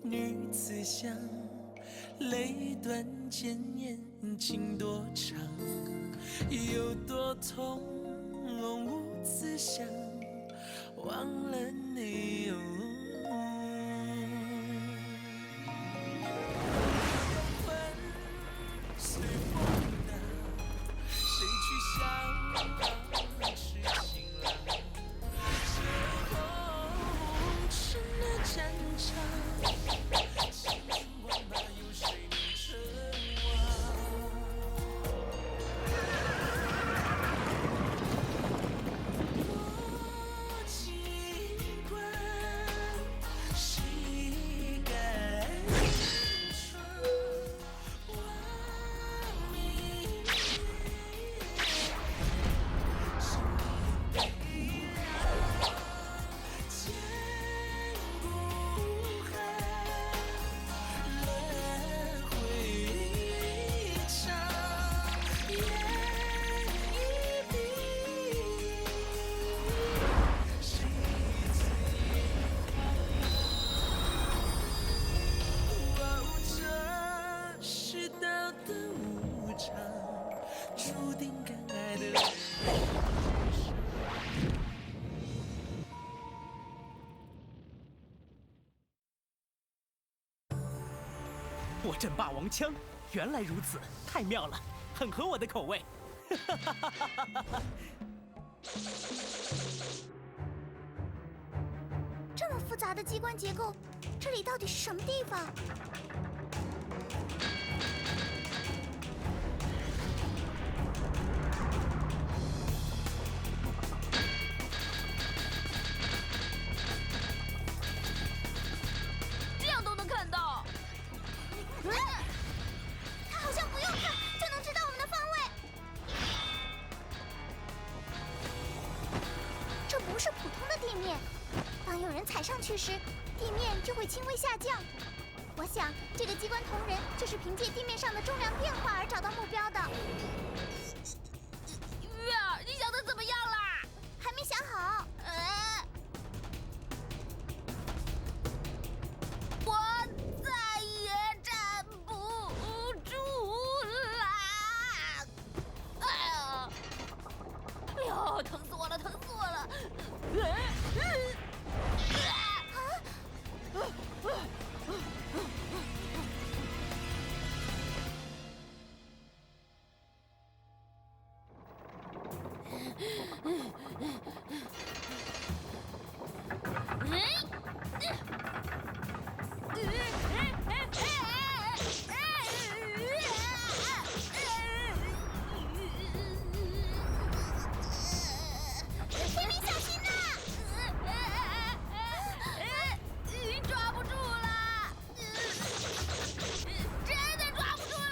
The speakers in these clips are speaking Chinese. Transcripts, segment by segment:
女子香，泪断剑念情多长，有多痛无自想，忘了你哦。风随风荡，谁去想是情郎？最后成了战场，千万马有谁能称王？我尽管谁敢闯？亡命生命悲凉，千古恨，轮回长，烟一闭，谁最这世道的无常，注定敢爱的人。我镇霸王枪，原来如此，太妙了，很合我的口味。这么复杂的机关结构，这里到底是什么地方？这样都能看到。他好像不用看就能知道我们的方位。这不是普通的地面，当有人踩上去时，地面就会轻微下降。我想，这个机关同仁就是凭借地面上的重量变化而找到目标的。月儿，你想的怎么样啦？还没想好。我再也站不住啦！哎呀，疼死我了，疼死我了！天明，小心呐！抓不住了，真的抓不住了！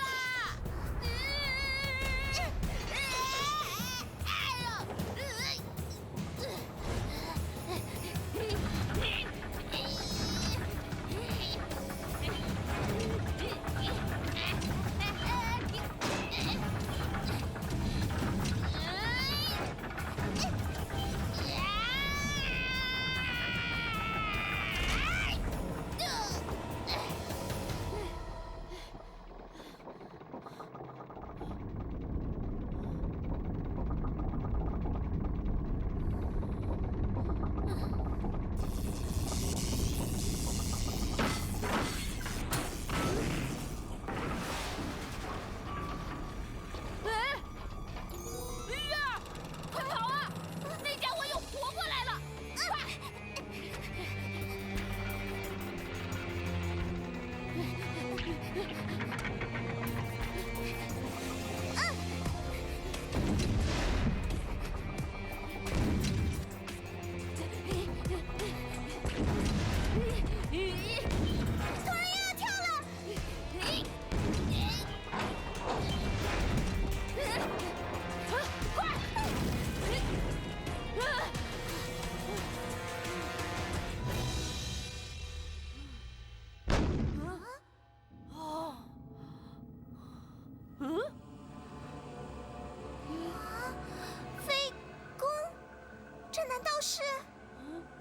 这难道是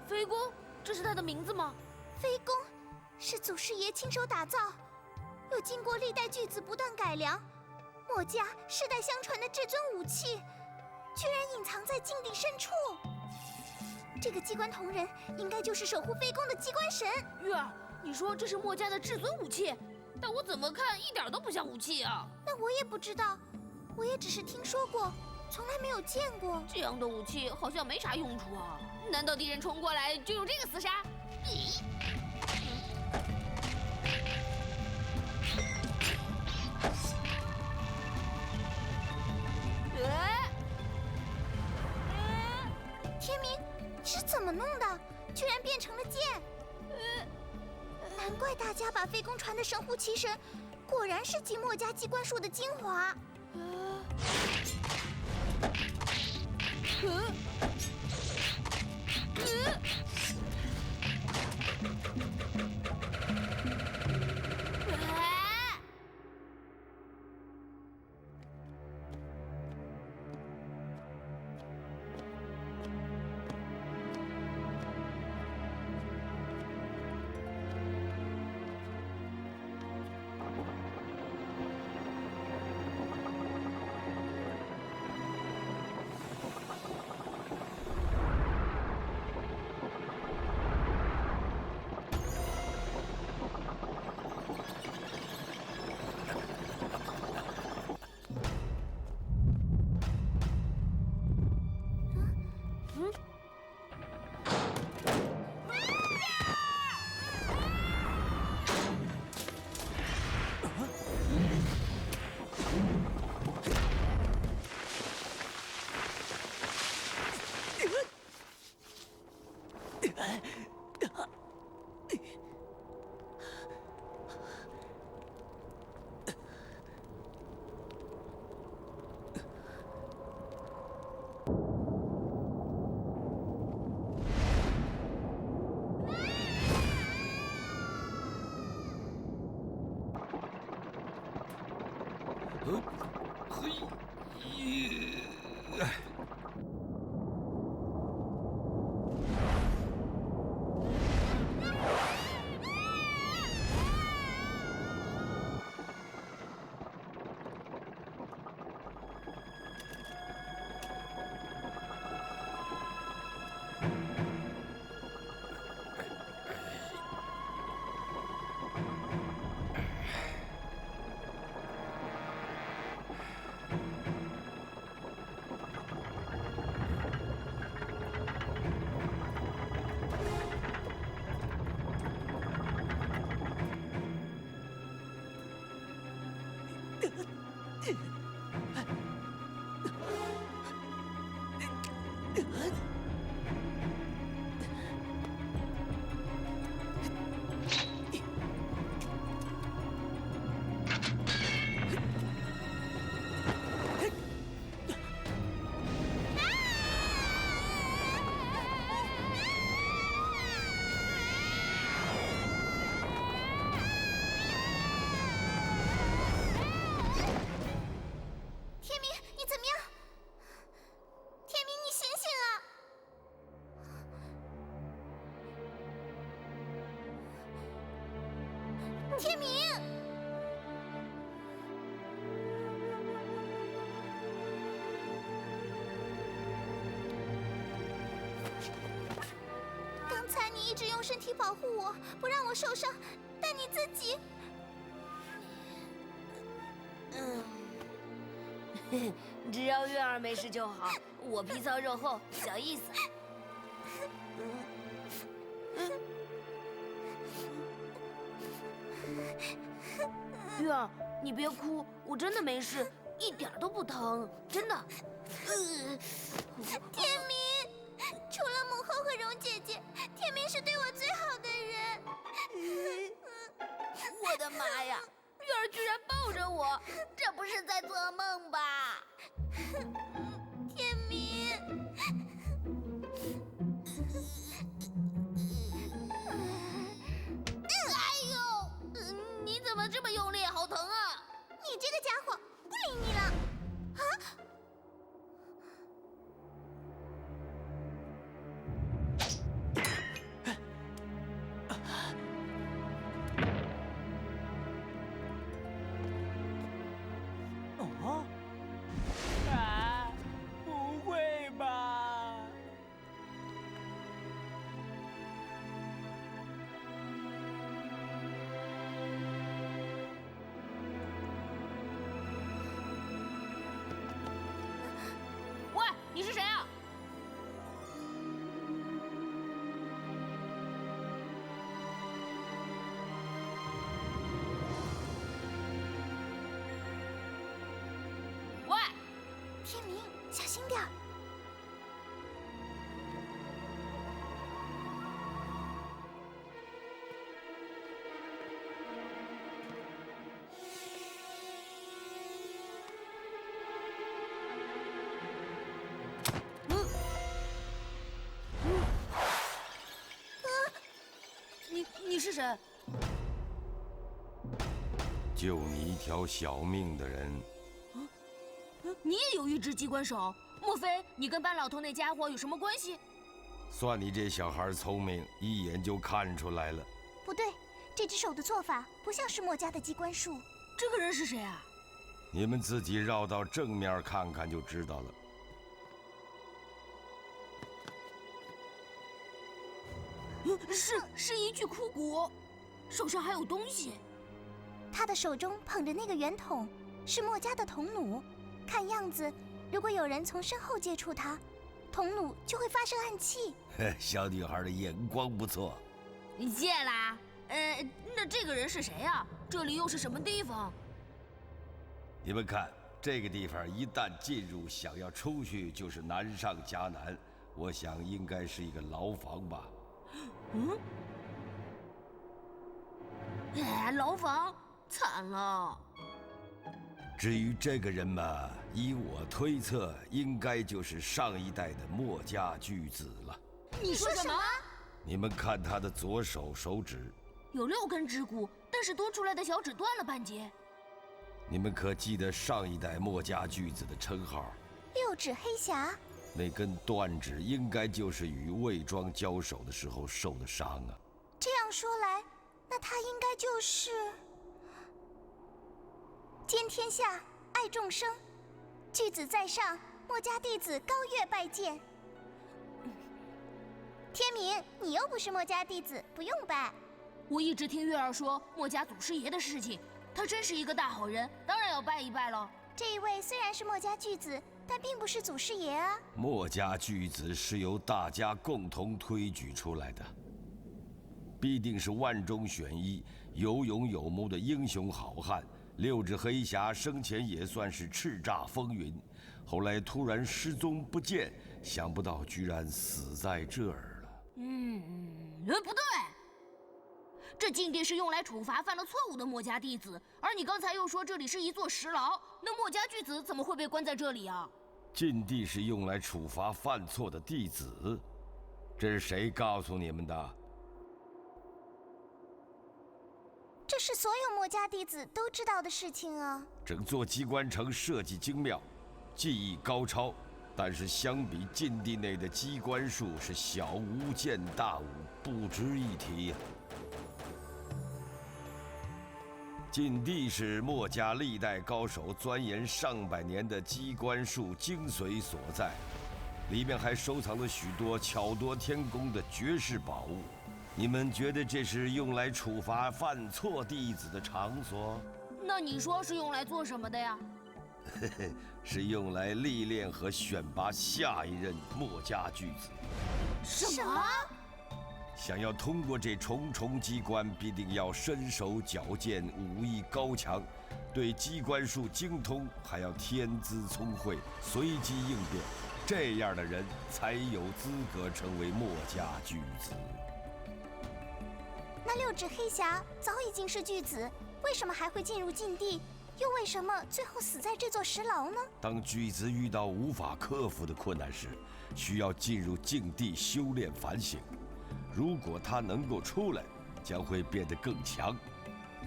飞公，这是他的名字吗？飞公？是祖师爷亲手打造，又经过历代巨子不断改良，墨家世代相传的至尊武器，居然隐藏在禁地深处。这个机关铜人应该就是守护飞宫的机关神。月儿，你说这是墨家的至尊武器，但我怎么看一点都不像武器啊！那我也不知道，我也只是听说过，从来没有见过。这样的武器好像没啥用处啊！难道敌人冲过来就用这个厮杀？咦？天明，你是怎么弄的？居然变成了剑！难怪大家把飞宫传的神乎其神，果然是集墨家机关术的精华。天明，刚才你一直用身体保护我，不让我受伤，但你自己……只要月儿没事就好，我皮糙肉厚，小意思。月儿，你别哭，我真的没事，一点都不疼，真的。天明，除了母后和蓉姐姐，天明是对我最好的人。我的妈呀！月儿居然抱着我，这不是在做梦吧？天明，哎呦，你怎么这么用力？好疼啊！你这个家伙，不理你了。啊！天明，小心点儿。你是谁？救你一条小命的人，你也有一只机关手？莫非你跟班老头那家伙有什么关系？算你这小孩聪明，一眼就看出来了。不对，这只手的做法不像是墨家的机关术。这个人是谁啊？你们自己绕到正面看看就知道了。是一具枯骨，手上还有东西。他的手中捧着那个圆筒，是墨家的铜弩。看样子，如果有人从身后接触它，铜弩就会发生暗器。小女孩的眼光不错。谢啦。那这个人是谁啊？这里又是什么地方？你们看，这个地方一旦进入，想要出去就是难上加难。我想应该是一个牢房吧。牢房，惨了。至于这个人嘛，依我推测，应该就是上一代的墨家巨子了。你说什么？你们看他的左手手指，有6根指骨，但是多出来的小指断了半截。你们可记得上一代墨家巨子的称号6指黑匣。那根断指应该就是与魏庄交手的时候受的伤啊。这样说来，那他应该就是兼天下，爱众生，巨子在上，墨家弟子高月拜见。天明，你又不是墨家弟子，不用拜。我一直听月儿说墨家祖师爷的事情，他真是一个大好人，当然要拜一拜了。这一位虽然是墨家巨子，但并不是祖师爷啊。墨家巨子是由大家共同推举出来的，必定是万中选一、有勇有谋的英雄好汉。6指黑匣生前也算是叱咤风云，后来突然失踪不见，想不到居然死在这儿了。不对，这禁地是用来处罚犯了错误的墨家弟子，而你刚才又说这里是一座石牢，那墨家巨子怎么会被关在这里啊？禁地是用来处罚犯错的弟子，这是谁告诉你们的？这是所有墨家弟子都知道的事情啊。整座机关城设计精妙，技艺高超，但是相比禁地内的机关术，是小巫见大巫，不值一提呀。禁地是墨家历代高手钻研上百年的机关术精髓所在，里面还收藏了许多巧夺天工的绝世宝物。你们觉得这是用来处罚犯错弟子的场所？那你说是用来做什么的呀？是用来历练和选拔下一任墨家巨子。什么？想要通过这重重机关，必定要身手矫健，武艺高强，对机关术精通，还要天资聪慧，随机应变，这样的人才有资格成为墨家巨子。那6指黑匣早已经是巨子，为什么还会进入禁地？又为什么最后死在这座石牢呢？当巨子遇到无法克服的困难时，需要进入禁地修炼反省。如果他能够出来，将会变得更强。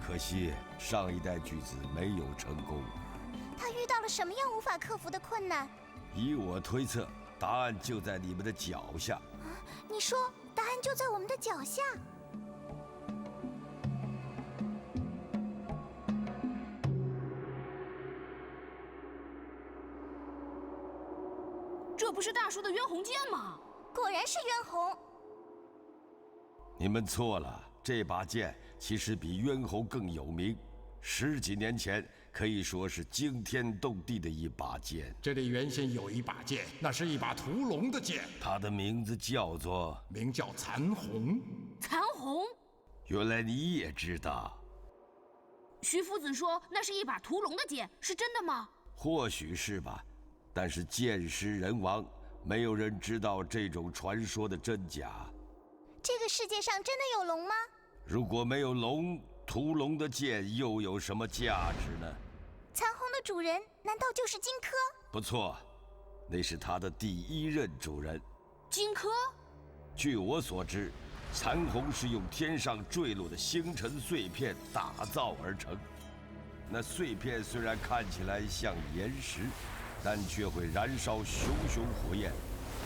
可惜上一代巨子没有成功。他遇到了什么样无法克服的困难？以我推测，答案就在你们的脚下。你说答案就在我们的脚下？这不是大叔的冤红剑吗？果然是冤红。你们错了，这把剑其实比冤红更有名。10几年前，可以说是惊天动地的一把剑。这里原先有一把剑，那是一把屠龙的剑，它的名字叫做……名叫残红。残红？原来你也知道。徐夫子说那是一把屠龙的剑，是真的吗？或许是吧，但是剑失人亡，没有人知道这种传说的真假。这个世界上真的有龙吗？如果没有龙，屠龙的剑又有什么价值呢？残红的主人难道就是荆轲？不错，那是他的第一任主人。荆轲？据我所知，残红是用天上坠落的星辰碎片打造而成。那碎片虽然看起来像岩石，但却会燃烧熊熊火焰，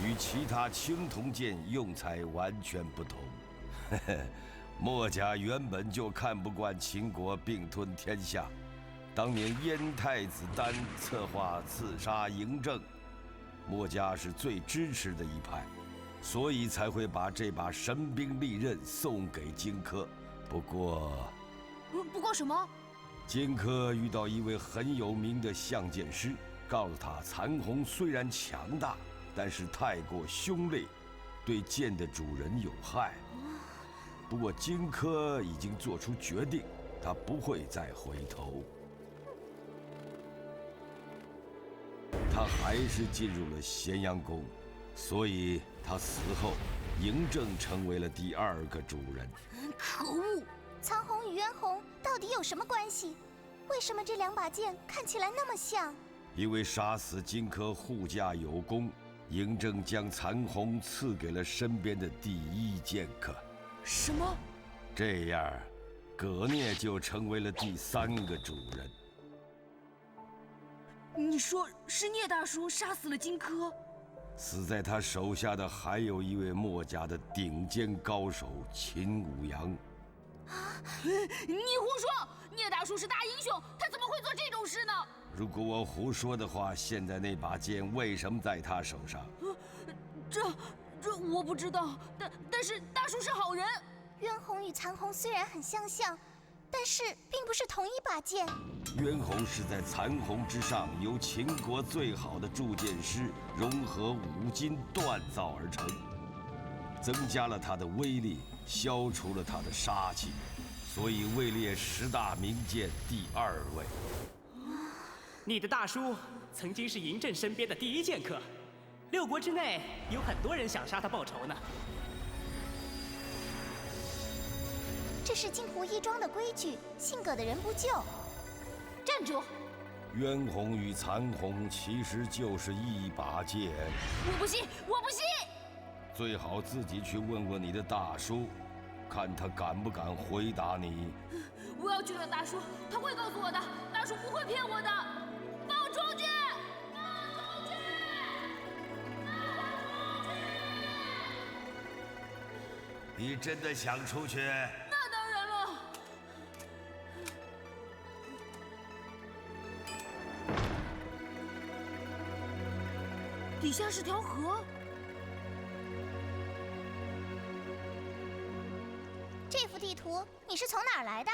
与其他青铜剑用材完全不同。墨家原本就看不惯秦国并吞天下，当年燕太子丹策划刺杀嬴政，墨家是最支持的一派，所以才会把这把神兵利刃送给荆轲。不过什么？荆轲遇到一位很有名的相剑师，告诉他残红虽然强大，但是太过凶厉，对剑的主人有害。不过荆轲已经做出决定，他不会再回头。他还是进入了咸阳宫，所以他死后，嬴政成为了第二个主人。可恶！残红与渊红到底有什么关系？为什么这两把剑看起来那么像？因为杀死荆轲护驾有功，嬴政将残红赐给了身边的第一剑客。什么？这样，葛聂就成为了第三个主人。你说是聂大叔杀死了荆轲？死在他手下的还有一位墨家的顶尖高手秦舞阳。你胡说！聂大叔是大英雄，他怎么会做这种事呢？如果我胡说的话，现在那把剑为什么在他手上？这我不知道，但是大叔是好人。渊红与残红虽然很相像，但是并不是同一把剑。渊红是在残红之上，由秦国最好的铸剑师融合五金锻造而成，增加了它的威力，消除了它的杀气，所以位列10大名剑第2位。你的大叔曾经是嬴政身边的第一剑客，6国之内有很多人想杀他报仇呢。这是金湖一庄的规矩，信葛的人不救。站住！渊红与残红其实就是一把剑。我不信！我不信！最好自己去问问你的大叔，看他敢不敢回答你。我要去问大叔，他会告诉我的。大叔不会骗我的。放出去！放出去！你真的想出去？那当然了。底下是条河。这幅地图你是从哪儿来的？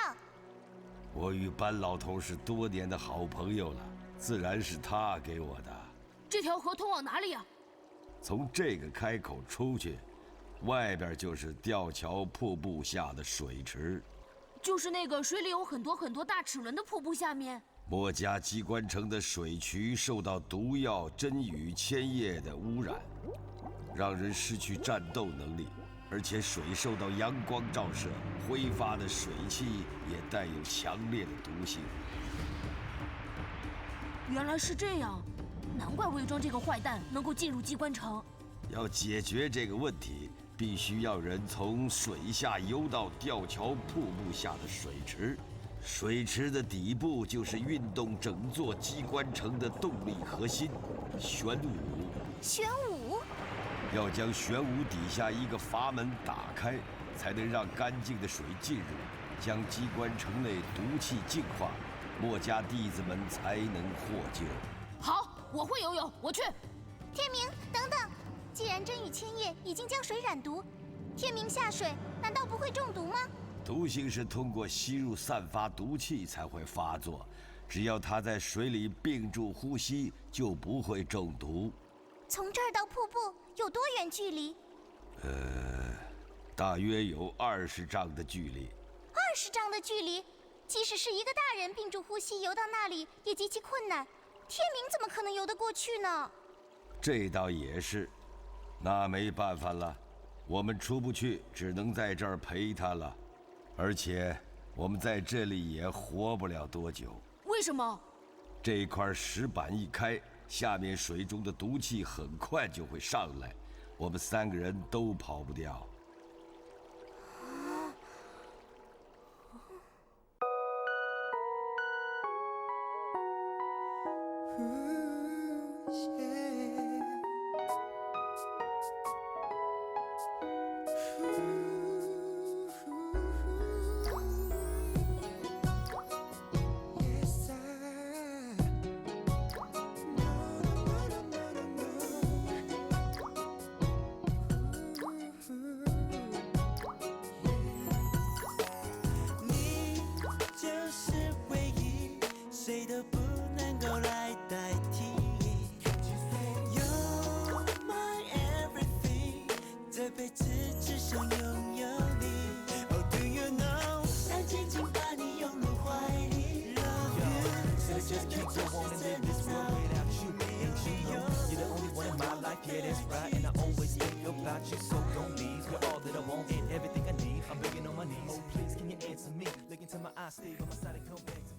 我与班老头是多年的好朋友了，自然是他给我的。这条河通往哪里呀？从这个开口出去，外边就是吊桥瀑布下的水池，就是那个水里有很多大齿轮的瀑布下面。墨家机关城的水渠受到毒药、针雨、铅液的污染，让人失去战斗能力。而且水受到阳光照射，挥发的水汽也带有强烈的毒性。原来是这样，难怪魏庄这个坏蛋能够进入机关城。要解决这个问题，必须要人从水下游到吊桥瀑布下的水池。水池的底部就是运动整座机关城的动力核心——玄武。玄武？要将玄武底下一个阀门打开，才能让干净的水进入，将机关城内毒气净化，墨家弟子们才能获救。好，我会游泳，我去。天明，等等，既然针与铅液已经将水染毒，天明下水难道不会中毒吗？毒性是通过吸入散发毒气才会发作，只要他在水里屏住呼吸，就不会中毒。从这儿到瀑布有多远距离？大约有20丈的距离。20丈的距离，即使是一个大人屏住呼吸游到那里也极其困难，天明怎么可能游得过去呢？这倒也是，那没办法了，我们出不去，只能在这儿陪他了。而且我们在这里也活不了多久。为什么？这块石板一开，下面水中的毒气很快就会上来，我们3个人都跑不掉。谁都不能够来代替。You're my everything， 这辈子只想拥有你。Oh do you know， 想紧紧把你拥入怀里。Love you， so just can't go on and live this world without you. And you know you're the only one in my life, yeah that's right. And I always think about you, so don't leave. You're all that I want and everything I need. I'm begging on my knees. Oh please, can you answer me? Look into my eyes, stay by my side and come back to me.